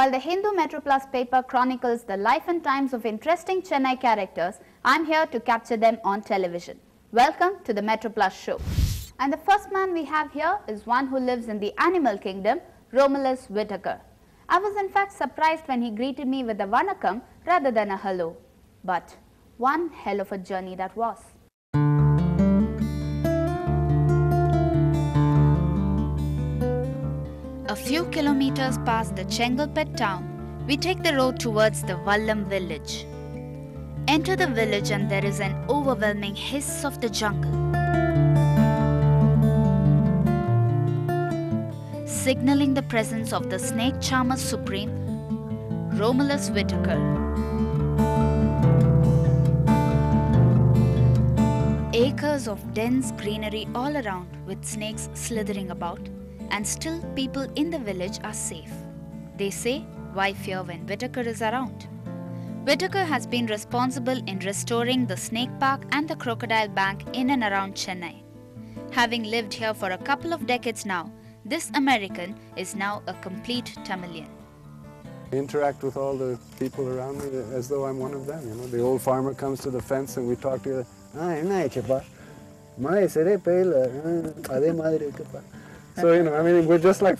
While the Hindu Metro Plus paper chronicles the life and times of interesting Chennai characters, I'm here to capture them on television. Welcome to the Metro Plus show. And the first man we have here is one who lives in the animal kingdom, Romulus Whitiker. I was in fact surprised when he greeted me with a vanakkam rather than a hello. But one hell of a journey that was. A few kilometers past the Chengalpet town, we take the road towards the Vallam village. Enter the village and there is an overwhelming hiss of the jungle, signaling the presence of the snake charmer supreme, Romulus Whitiker. Acres of dense greenery all around with snakes slithering about, and still people in the village are safe. They say, why fear when Whitiker is around? Whitiker has been responsible in restoring the snake park and the crocodile bank in and around Chennai. Having lived here for a couple of decades now, this American is now a complete Tamilian. I interact with all the people around me as though I'm one of them. You know, the old farmer comes to the fence and we talk together. So, you know, I mean, we're just like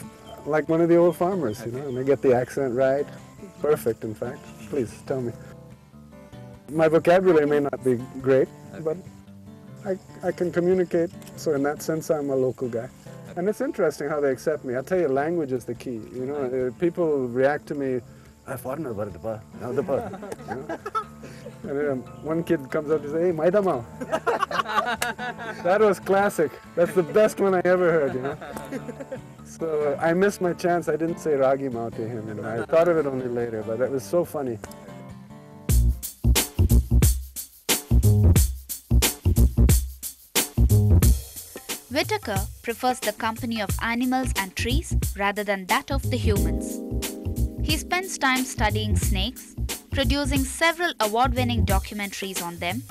one of the old farmers, you know, and they get the accent right. Perfect, in fact. Please, tell me. My vocabulary may not be great, but I can communicate, so in that sense, I'm a local guy. And it's interesting how they accept me. I'll tell you, language is the key. You know, people react to me, and one kid comes up to say, hey, Maidamao. That was classic. That's the best one I ever heard, you know. So I missed my chance. I didn't say Ragi Mao to him, you know. I thought of it only later, but that was so funny. Whitiker prefers the company of animals and trees rather than that of the humans. He spends time studying snakes, producing several award-winning documentaries on them,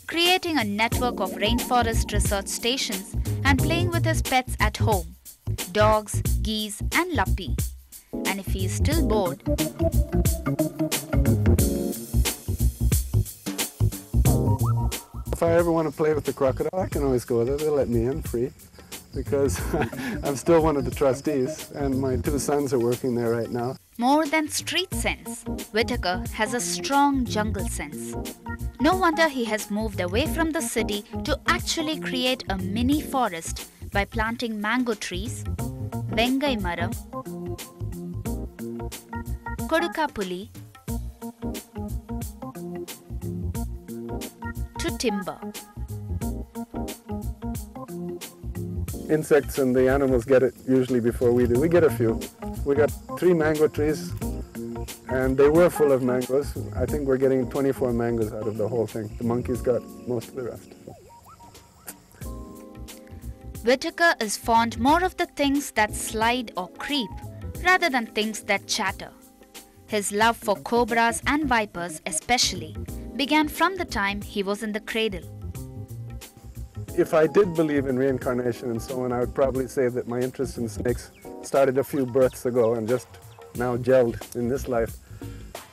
creating a network of rainforest research stations, and playing with his pets at home, dogs, geese and Luppy. And if he is still bored, if I ever want to play with the crocodile, I can always go there. They'll let me in free because I'm still one of the trustees and my two sons are working there right now. More than street sense, Whitiker has a strong jungle sense. No wonder he has moved away from the city to actually create a mini forest by planting mango trees, Vengai Maram, Kodukapuli, to timber. Insects and the animals get it usually before we do. We get a few. We got 3 mango trees and they were full of mangoes. I think we're getting 24 mangoes out of the whole thing. The monkeys got most of the rest. Whitiker is fond more of the things that slide or creep rather than things that chatter. His love for cobras and vipers especially began from the time he was in the cradle. If I did believe in reincarnation and so on, I would probably say that my interest in snakes started a few births ago and just now gelled in this life.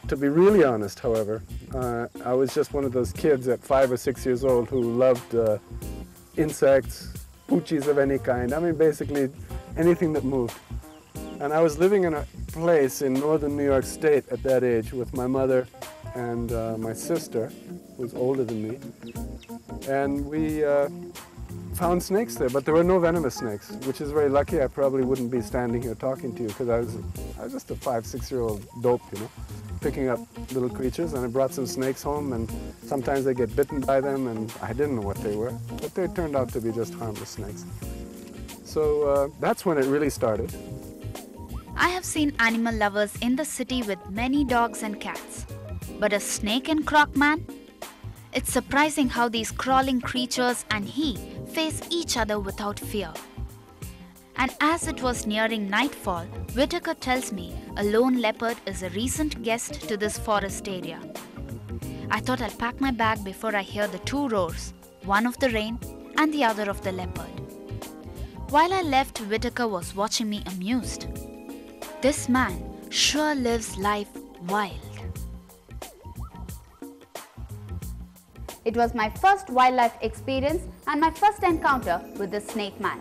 To be really honest, however, I was just one of those kids at 5 or 6 years old who loved insects, poochies of any kind. I mean, basically anything that moved. And I was living in a place in northern New York State at that age with my mother and my sister, who's older than me. And we found snakes there, but there were no venomous snakes, which is very lucky. I probably wouldn't be standing here talking to you because I was just a 5, 6-year-old dope, you know, picking up little creatures. And I brought some snakes home, and sometimes they get bitten by them, and I didn't know what they were, but they turned out to be just harmless snakes. So that's when it really started. I have seen animal lovers in the city with many dogs and cats, but a snake and croc man? It's surprising how these crawling creatures and he face each other without fear. And as it was nearing nightfall, Whitiker tells me a lone leopard is a recent guest to this forest area. I thought I'll pack my bag before I hear the 2 roars, one of the rain and the other of the leopard. While I left, Whitiker was watching me amused. This man sure lives life wild. It was my first wildlife experience and my first encounter with the snake man.